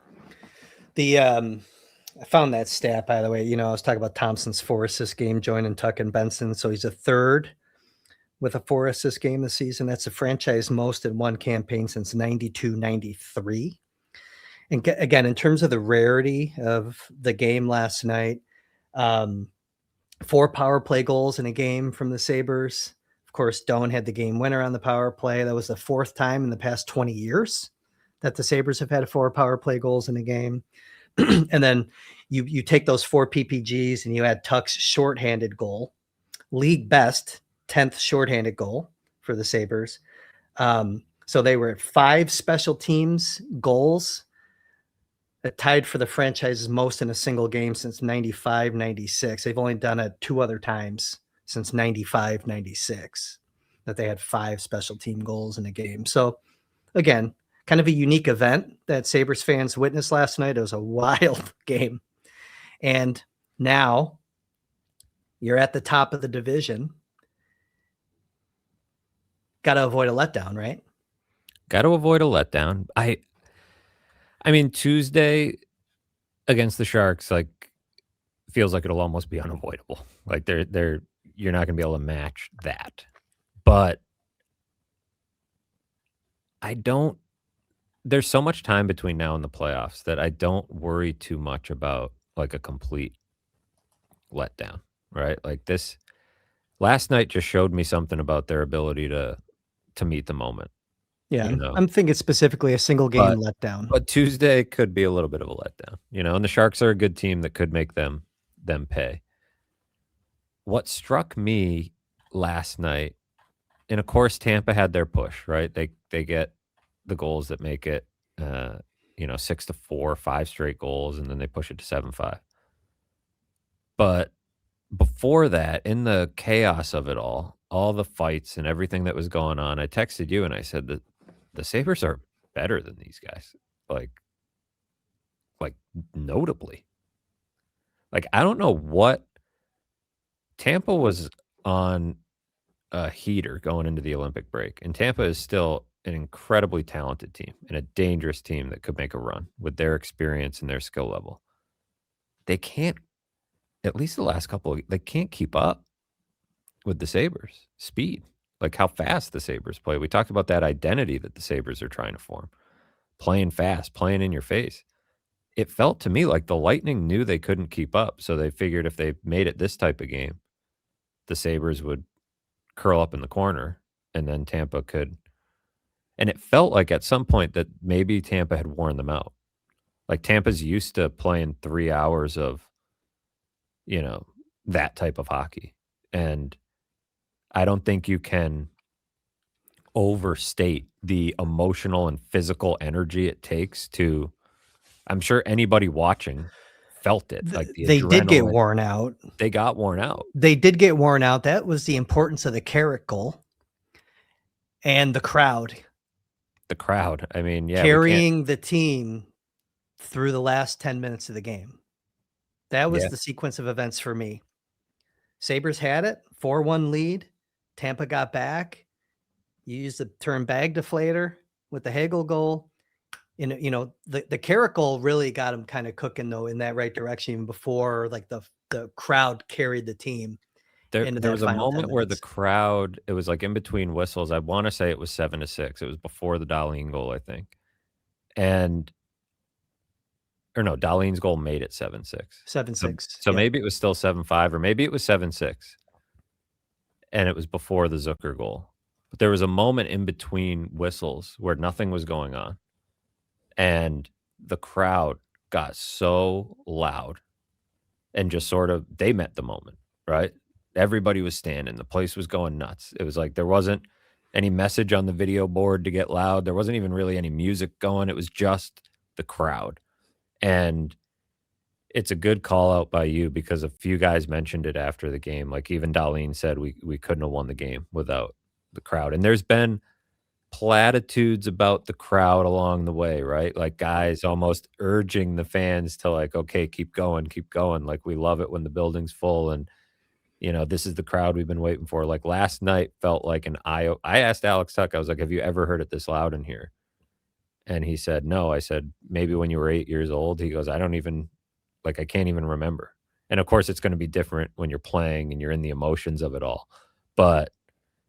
The I found that stat, by the way. I was talking about Thompson's 4 assist game joining Tuck and Benson. So he's a third with a 4 assist game this season. That's the franchise most in one campaign since 92-93. And again, in terms of the rarity of the game last night, 4 power play goals in a game from the Sabres. Of course, Doan had the game winner on the power play. That was the 4th time in the past 20 years that the Sabres have had 4 power play goals in a game. And then you take those 4 PPGs and you add Tuck's shorthanded goal, league best 10th shorthanded goal for the Sabres. So they were at 5 special teams goals that tied for the franchise's most in a single game since 95-96. They've only done it 2 other times since 95-96 that they had 5 special team goals in a game. So again, kind of a unique event that Sabres fans witnessed last night. It was a wild game. And now you're at the top of the division. Got to avoid a letdown, right? Got to avoid a letdown. I mean, Tuesday against the Sharks, feels like it'll almost be unavoidable. Like you're not going to be able to match that. But there's so much time between now and the playoffs that I don't worry too much about like a complete letdown, right? Like this last night just showed me something about their ability to meet the moment, Yeah, you know. I'm thinking specifically a single game But letdown. but Tuesday could be a little bit of a letdown, and the Sharks are a good team that could make them pay. What struck me last night, and of course Tampa had their push, right? They get the goals that make it 6-4, 5 straight goals, and then they push it to 7-5. But before that, in the chaos of it all the fights and everything that was going on, I texted you and I said that the Sabres are better than these guys. Like notably. Like, I don't know what Tampa was on a heater going into the Olympic break, and Tampa is still an incredibly talented team and a dangerous team that could make a run with their experience and their skill level. They can't, at least the last couple, they can't keep up with the Sabres' speed, like how fast the Sabres play. We talked about that identity that the Sabres are trying to form, playing fast, playing in your face. It felt to me like the Lightning knew they couldn't keep up, so they figured if they made it this type of game, the Sabres would curl up in the corner, and then Tampa could. And it felt like at some point that maybe Tampa had worn them out. Like Tampa's used to playing 3 hours of, that type of hockey. And I don't think you can overstate the emotional and physical energy it takes to. I'm sure anybody watching felt it, like the They did get adrenaline. worn out. They got worn out. They did get worn out. That was the importance of the Carrick goal and the crowd The crowd. I mean, yeah, we can't. carrying the team through the last 10 minutes of the game. That was Yeah, the sequence of events for me. Sabres had it, 4-1 lead. Tampa got back. You used the term bag deflator with the Hagel goal. The Carrick goal really got him kind of cooking though in that right direction even before like the crowd carried the team into there that was a final 10 moment where the minutes. crowd, it was like in between whistles. I want to say it was 7-6. It was before the Dahlin goal, I think. And or no, Dahlin's goal made it 7-6. So 7-6. so Yep. maybe it was still 7-5, or maybe it was 7-6. And it was before the Zucker goal. but there was a moment in between whistles where nothing was going on, and the crowd got so loud and just sort of they met the moment, right? Everybody was standing. The place was going nuts. It was like there wasn't any message on the video board to get loud. There wasn't even really any music going. It was just the crowd. And it's a good call out by you because a few guys mentioned it after the game. Like even Dahlin said we couldn't have won the game without the crowd. And there's been platitudes about the crowd along the way, right? Like guys almost urging the fans to like, okay, keep going, keep going. Like we love it when the building's full and this is the crowd we've been waiting for. Like last night felt like I asked Alex Tuck, I was like, have you ever heard it this loud in here? And he said, no. I said, maybe when you were 8 years old. He goes, I don't even like I can't even remember. And of course it's going to be different when you're playing and you're in the emotions of it all. But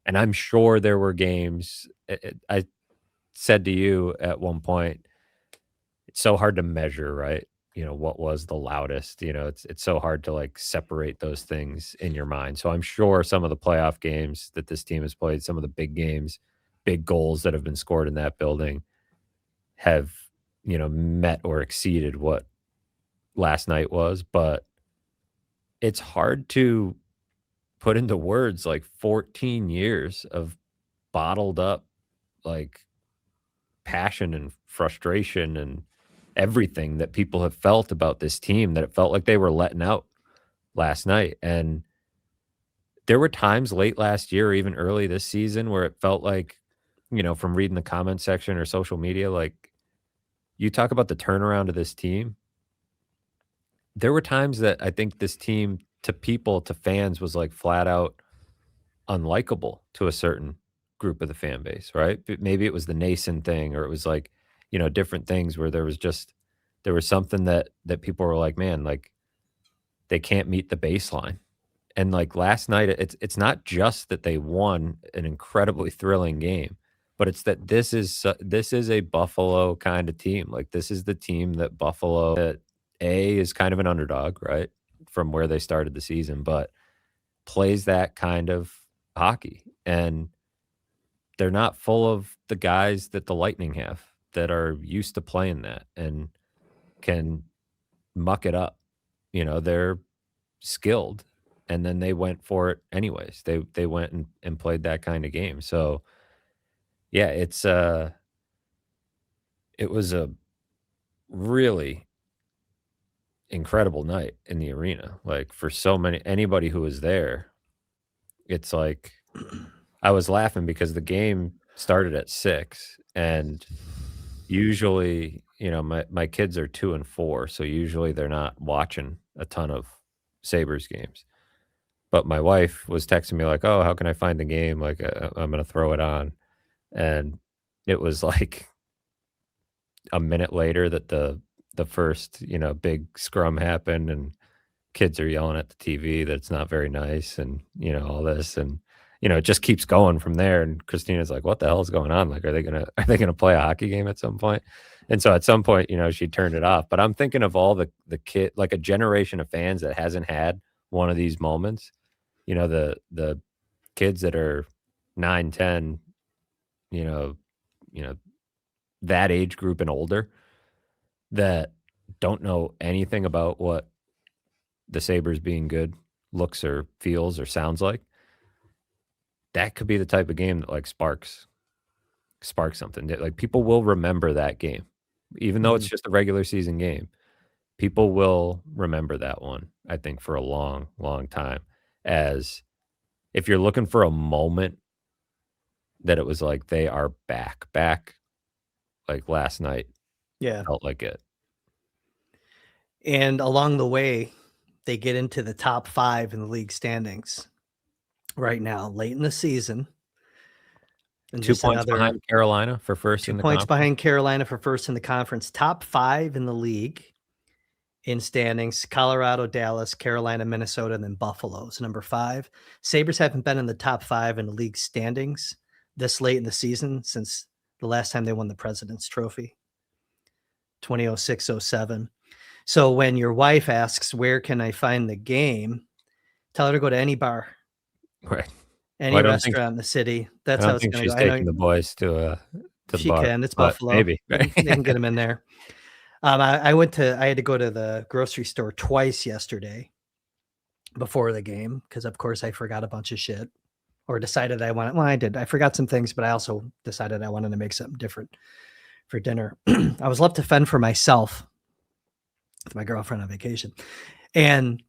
and I'm sure there were games I said to you at one point, it's so hard to measure, right? What was the loudest? It's so hard to like separate those things in your mind. So I'm sure some of the playoff games that this team has played, some of the big games, big goals that have been scored in that building have, met or exceeded what last night was, but it's hard to put into words like 14 years of bottled up like passion and frustration and everything that people have felt about this team that it felt like they were letting out last night. And there were times late last year or even early this season where it felt like, from reading the comment section or social media, like you talk about the turnaround of this team. There were times that I think this team to people, to fans was like flat out unlikable to a certain group of the fan base, right? Maybe it was the Nason thing or it was like, different things where there was something that people were like, man, like they can't meet the baseline. And like last night, it's not just that they won an incredibly thrilling game, but it's that this is a Buffalo kind of team. Like this is the team that Buffalo that is kind of an underdog, right? From where they started the season, but plays that kind of hockey. And they're not full of the guys that the Lightning have that are used to playing that and can muck it up. They're skilled, and then they went for it anyways. They went and played that kind of game. So yeah, it was a really incredible night in the arena. Like for so many anybody who was there, it's like I was laughing because the game started at 6 and usually, my kids are 2 and 4, so usually they're not watching a ton of Sabres games. But my wife was texting me like, "Oh, how can I find the game? Like, I'm gonna throw it on." And it was like a minute later that the first, big scrum happened and kids are yelling at the TV that it's not very nice and, all this and it just keeps going from there. And Christina's like, what the hell is going on? Like, are they gonna play a hockey game at some point? And so at some point, she turned it off. But I'm thinking of all the kid like a generation of fans that hasn't had one of these moments. The kids that are 9, 10, you know, you know, that age group and older that don't know anything about what the Sabres being good looks or feels or sounds like. That could be the type of game that like sparks something. Like people will remember that game. Even though it's just a regular season game, people will remember that one, I think, for a long, long time. As if you're looking for a moment that it was like they are back, like last night Yeah. felt like it. And along the way, they get into the top 5 in the league standings right now, late in the season. And 2 just points another behind Carolina for first 2 in the points conference. behind Carolina for first in the conference. Top 5 in the league in standings: Colorado, Dallas, Carolina, Minnesota, and then Buffalo is number 5. Sabres haven't been in the top 5 in the league standings this late in the season since the last time they won the President's Trophy, 2006-07. So when your wife asks, "Where can I find the game?" tell her to go to any bar. Right. Well, Any I don't think restaurant in the city, I that's how don't it's think gonna go. she's I know taking the boys to the she bar, can, it's but Buffalo. maybe. They can get them in there. I had to go to the grocery store twice yesterday before the game because, of course, I forgot a bunch of shit or decided I wanted well, I did. I forgot some things, but I also decided I wanted to make something different for dinner. I was left to fend for myself with my girlfriend on vacation, and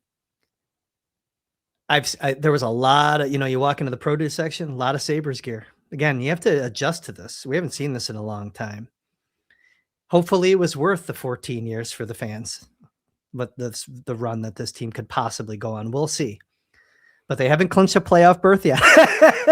there was a lot of you walk into the produce section, a lot of Sabres gear. Again, you have to adjust to this. We haven't seen this in a long time. Hopefully, it was worth the 14 years for the fans, but the run that this team could possibly go on. We'll see. But they haven't clinched a playoff berth yet.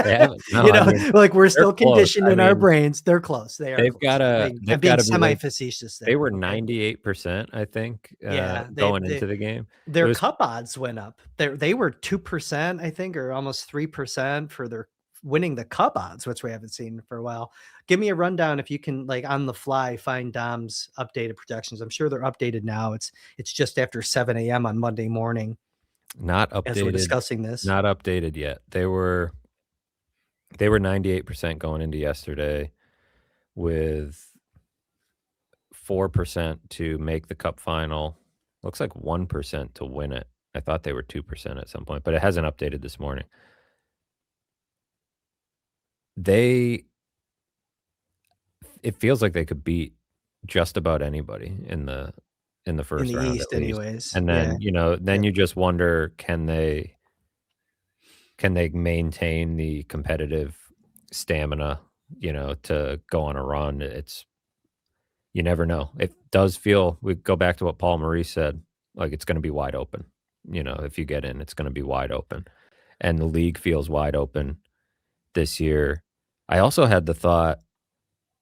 They haven't. No, I mean, Like we're they're still close. conditioned I in our mean, brains. They're close. They are they've close. gotta I'm they've being gotta be semi like facetious they there. were Okay. 98%, I think, Yeah, going into the game. It their was cup odds went up. They were 2%, I think, or almost 3% for their winning the cup odds, which we haven't seen for a while. Give me a rundown if you can, like on the fly, find Dom's updated projections. I'm sure they're updated now. It's just after 7 a.m. on Monday morning not as we're updated discussing this. not updated yet. They were 98% going into yesterday with 4% to make the cup final. Looks like 1% to win it. I thought they were 2% at some point, but it hasn't updated this morning. They It feels like they could beat just about anybody in the In first the round at East, least. anyways. And Yeah. then, then Yep. you just wonder, can they maintain the competitive stamina, to go on a run? You never know. It does feel we go back to what Paul Maurice said, like it's gonna be wide open. If you get in, it's gonna be wide open. And the league feels wide open this year. I also had the thought,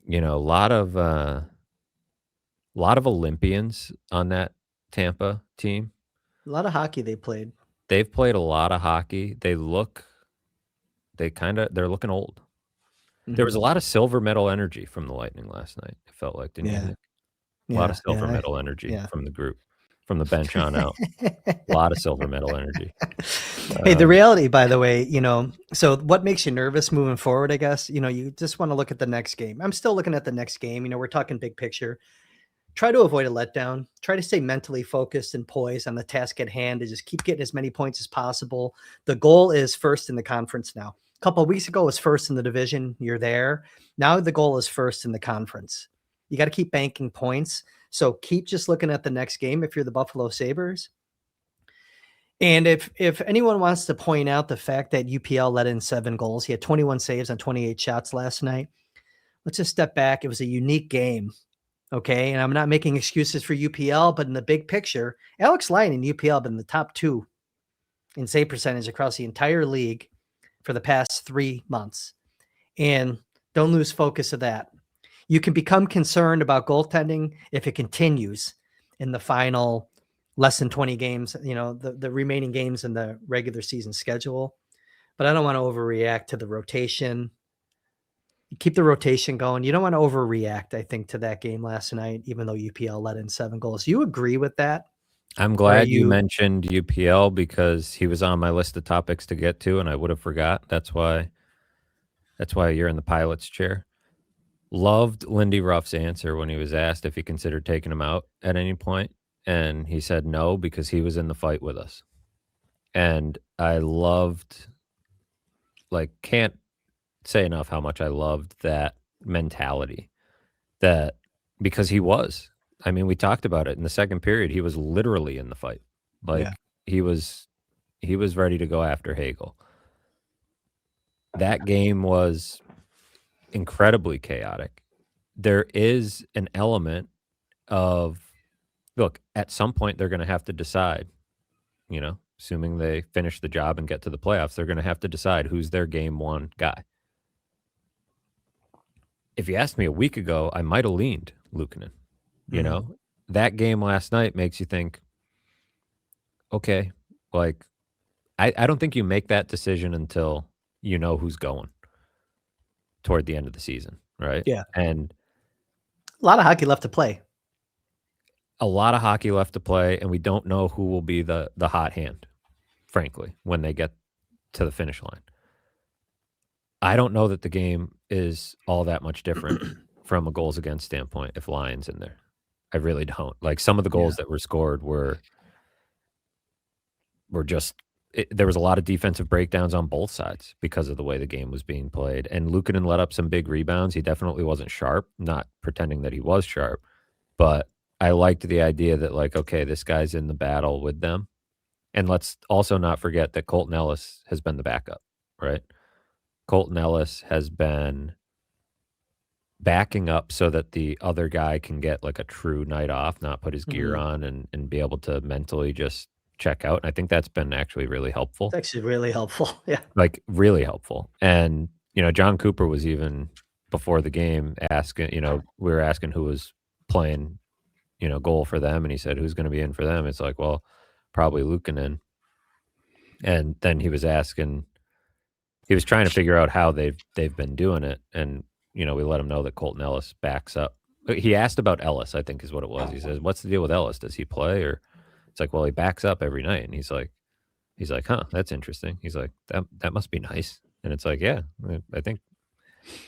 a lot of Olympians on that Tampa team. A lot of hockey they played. They've played a lot of hockey. They're looking old. There was Mhm. a lot of silver medal energy from the Lightning last night, it felt like, didn't you Yeah. think? A lot of Yeah. silver Yeah. medal energy Yeah. from the group, from the bench on out. A lot of silver medal energy. Hey, the Um, reality, by the way, so what makes you nervous moving forward, I guess, you just want to look at the next game. I'm still looking at the next game. We're talking big picture. Try to avoid a letdown. Try to stay mentally focused and poised on the task at hand to just keep getting as many points as possible. The goal is first in the conference now. A couple of weeks ago it was first in the division. You're there. Now the goal is first in the conference. You got to keep banking points. So keep just looking at the next game if you're the Buffalo Sabres. And if anyone wants to point out the fact that UPL let in 7 goals, he had 21 saves on 28 shots last night. Let's just step back. It was a unique game. Okay. And I'm not making excuses for UPL, but in the big picture, Alex Lyon and UPL have been the top 2 in save percentage across the entire league for the past 3 months. And don't lose focus of that. You can become concerned about goaltending if it continues in the final less than 20 games, the remaining games in the regular season schedule. But I don't want to overreact to the rotation. Keep the rotation going. You don't want to overreact, I think, to that game last night, even though UPL let in 7 goals. You agree with that? I'm Or are glad you you mentioned UPL because he was on my list of topics to get to, and I would have forgot. That's why you're in the pilot's chair. Loved Lindy Ruff's answer when he was asked if he considered taking him out at any point, and he said no because he was in the fight with us. And I loved, like, can't say enough how much I loved that mentality. That because he was. I mean, we talked about it in the second period. He was literally in the fight. yeah. Like he was ready to go after Hagel. That game was incredibly chaotic. There is an element of look, at some point they're going to have to decide, assuming they finish the job and get to the playoffs, they're going to have to decide who's their game 1 guy. If you asked me a week ago, I might have leaned Luukkonen. You Mhm. know, that game last night makes you think, okay, like I don't think you make that decision until you know who's going toward the end of the season, right? Yeah. And A lot of hockey left to play. a lot of hockey left to play, and we don't know who will be the hot hand, frankly, when they get to the finish line. I don't know that the game is all that much different from a goals against standpoint if Lyon's in there. I really don't. Like, some of the Yeah. goals that were scored were just there was a lot of defensive breakdowns on both sides because of the way the game was being played, and Luukkonen let up some big rebounds. He definitely wasn't sharp, not pretending that he was sharp, but I liked the idea that, like, okay, this guy's in the battle with them, and let's also not forget that Colton Ellis has been the backup, right? Colton Ellis has been backing up so that the other guy can get, like, a true night off, not put his gear Mhm. on and be able to mentally just check out, and I think that's been actually really It's helpful. actually really helpful. Yeah. Like, really helpful, and, John Cooper was even before the game asking we were asking who was playing, goal for them, and he said, "Who's gonna be in for them?" It's like, "Well, probably Luukkonen," and then he was trying to figure out how they've been doing it, and, we let him know that Colton Ellis backs up. He asked about Ellis, I think is what it was. He says, "What's the deal with Ellis? Does he play?" Or it's like, "Well, he backs up every night," and he's like, "Huh, that's interesting." He's like, "That must be nice." And it's like, "Yeah, I think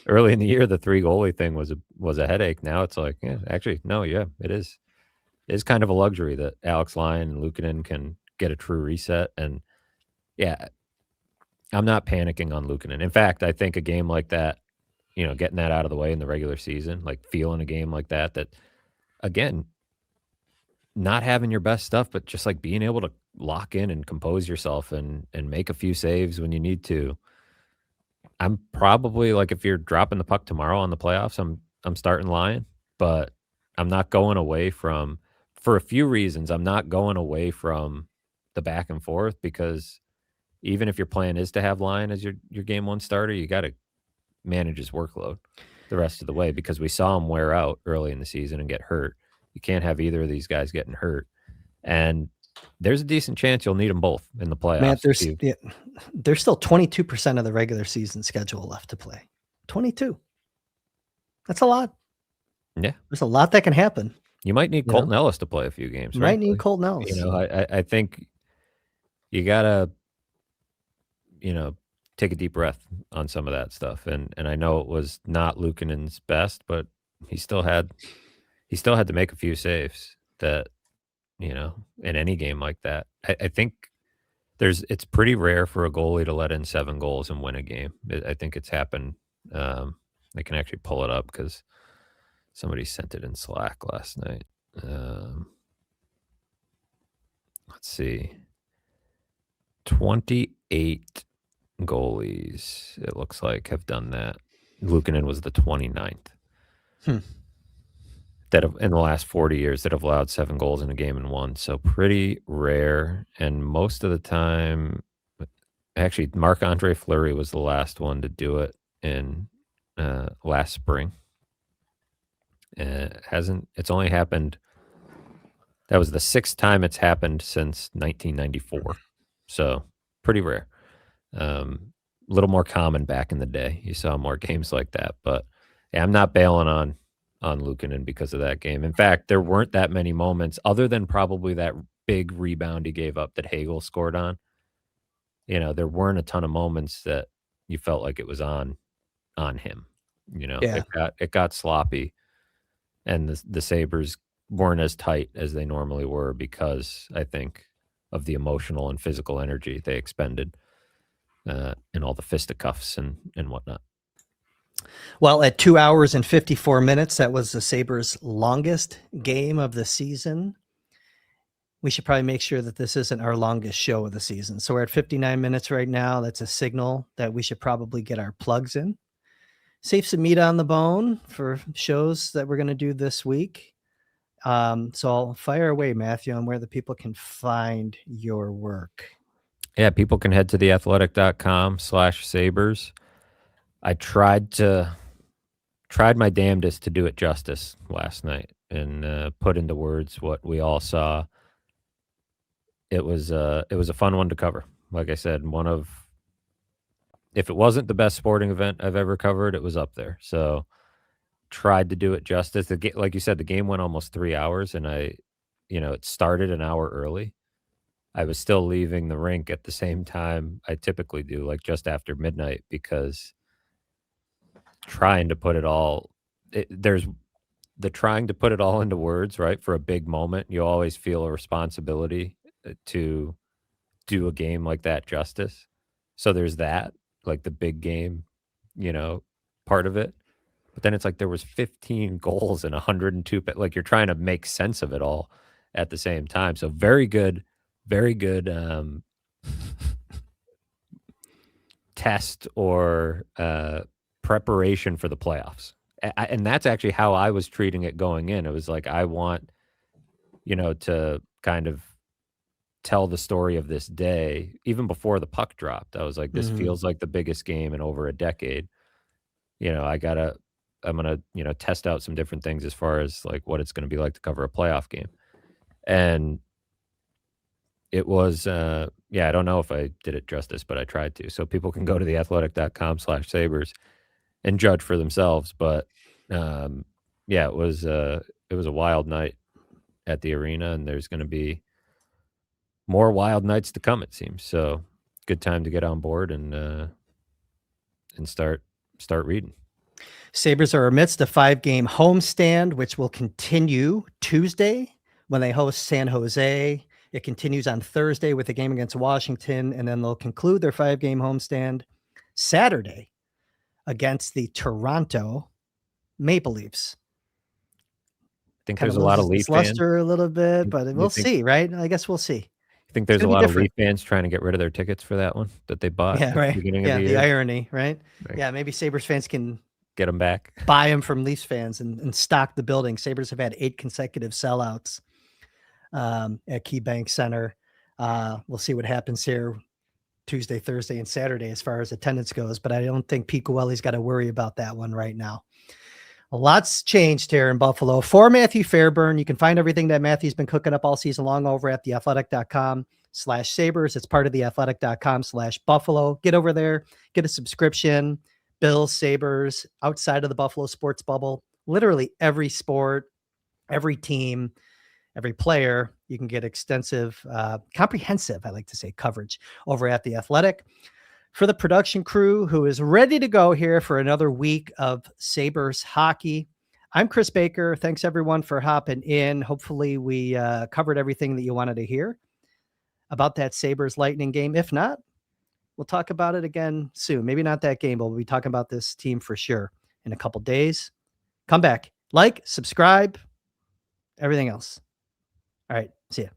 early in the year, the 3 goalie thing was a headache. Now it's like, yeah, actually, no, yeah, it is. It's kind of a luxury that Alex Lyon and Luukkonen can get a true reset." And yeah, I'm not panicking on Luukkonen. In fact, I think a game like that, getting that out of the way in the regular season, like feeling a game like that again, not having your best stuff, but just like being able to lock in and compose yourself and make a few saves when you need to. I'm probably like, if you're dropping the puck tomorrow on the playoffs, I'm starting Lyon, but I'm not going away from for a few reasons. I'm not going away from the back and forth because even if your plan is to have Lyon as your game one starter, you got to manage his workload the rest of the way because we saw him wear out early in the season and get hurt. You can't have either of these guys getting hurt, and there's a decent chance you'll need them both in the Man, playoffs. If there's you, yeah, there's still 22% of the regular season schedule left to play. 22. That's a lot. yeah, There's a lot that can happen, you might need you know? Colton Ellis to play a few games, Might need frankly. Colton Ellis. I think you gotta, take a deep breath on some of that stuff, and I know it was not Luukkonen's best, but he still had he still had to make a few saves that, in any game like that. I think it's pretty rare for a goalie to let in 7 goals and win a game. I think it's happened. I can actually pull it up because somebody sent it in Slack last night. Um, let's see. 28 goalies, it looks like, have done that. Luukkonen was the 29th Hmm. that have, in the last 40 years, that have allowed 7 goals in a game and won. So pretty rare. And most of the time, actually, Marc-Andre Fleury was the last one to do it in last spring. It's only happened, that was the 6th time it's happened since 1994. So pretty rare. A little more common back in the day. You saw more games like that, but yeah, I'm not bailing on Luukkonen because of that game. In fact, there weren't that many moments other than probably that big rebound he gave up that Hagel scored on. There weren't a ton of moments that you felt like it was on him. Yeah. It got sloppy, and the Sabres weren't as tight as they normally were because I think of the emotional and physical energy they expended and all the fisticuffs and whatnot. Well, at 2 hours and 54 minutes, that was the Sabres' longest game of the season. We should probably make sure that this isn't our longest show of the season. So we're at 59 minutes right now. That's a signal that we should probably get our plugs in. Save some meat on the bone for shows that we're going to do this week. So I'll fire away, Matthew, on where the people can find your work. Yeah, people can head to theathletic.com/Sabres. I tried my damnedest to do it justice last night and put into words what we all saw. It was a fun one to cover. Like I said, if it wasn't the best sporting event I've ever covered, it was up there. So tried to do it justice. Like you said, the game went almost 3 hours, and it started an hour early. I was still leaving the rink at the same time I typically do, like just after midnight, because trying to put it all there's the trying to put it all into words, right? For a big moment, you always feel a responsibility to do a game like that justice. So there's that, like the big game, you know, part of it. But then it's like there was 15 goals and 102, like you're trying to make sense of it all at the same time. So very good test or preparation for the playoffs. And that's actually how I was treating it going in. It was like I want, to kind of tell the story of this day even before the puck dropped. I was like, this Mhm. feels like the biggest game in over a decade. I'm gonna, test out some different things as far as like what it's gonna be like to cover a playoff game. And it was yeah, I don't know if I did it justice, but I tried to. So people can go to theathletic.com/sabres and judge for themselves. But um yeah, it was a wild night at the arena, and there's gonna be more wild nights to come, it seems. So good time to get on board and start reading. Sabres are amidst a 5-game homestand, which will continue Tuesday when they host San Jose. It continues on Thursday with a game against Washington, and then they'll conclude their 5-game homestand Saturday against the Toronto Maple Leafs. Think Kind there's of a lot of loses Leaf its fans. luster a little bit, You but you we'll think see, right? I guess we'll see. you think It's there's a gonna be lot of Leaf different. fans trying to get rid of their tickets for that one that they bought Yeah, at the right. beginning of Yeah, the the year? irony, right? Like, Yeah, maybe Sabres fans can get them back. buy them from Leafs fans and stock the building. Sabres have had 8 consecutive sellouts at KeyBank Center. We'll see what happens here Tuesday, Thursday, and Saturday as far as attendance goes, but I don't think Pete Goalie's got to worry about that one right now. A lot's changed here in Buffalo. For Matthew Fairburn, you can find everything that Matthew's been cooking up all season long over at theathletic.com/sabres. It's part of theathletic.com/Buffalo. Get over there, get a subscription. Bills, Sabres, outside of the Buffalo sports bubble, literally every sport, every team, every player, you can get extensive, comprehensive, I like to say, coverage over at The Athletic. For the production crew who is ready to go here for another week of Sabres hockey, I'm Chris Baker. Thanks, everyone, for hopping in. Hopefully, we covered everything that you wanted to hear about that Sabres Lightning game. If not, we'll talk about it again soon. Maybe not that game, but we'll be talking about this team for sure in a couple days. Come back, like, subscribe, everything else. All right. See ya.